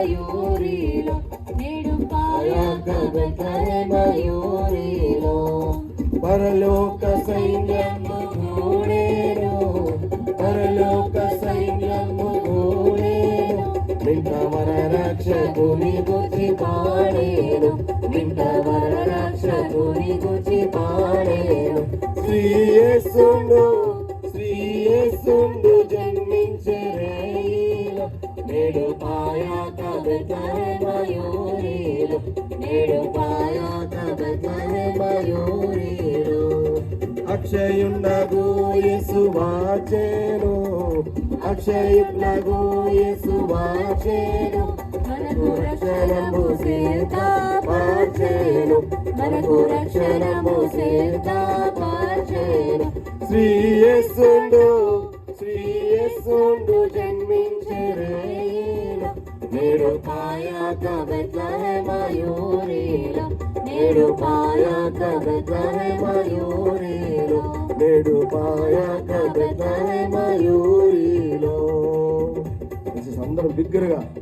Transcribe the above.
మయూరిలో నేడు పాయాక మయూరిలో పరలోక సైన్యము గూడేను, పరలోక సైన్యము గూడేను, వింట వర రక్షకుని గురించి పాడేను, వింట వర రక్షకుని గురించి పాడేను. శ్రీయేసును శ్రీయేసును జన్మించే రేయిలో నేడు పాయాక మయూరిలో నేడు పాయాక మయూరిలో అక్షయున్నగు యేసు వాచెను, అక్షయున్నగు యేసు వాచెను, మనకు రక్షణము సేతా వాచెను, మనకు రక్షణము సేతా పార్చేను. శ్రీయేసును శ్రీయేసును జన్మించే రేయిలో నేడు పాయాక మయూరిలో నేడు పాయాక మయూరిలో నేడు పాయాక మయూరిలో అందరూ బిగ్గరగా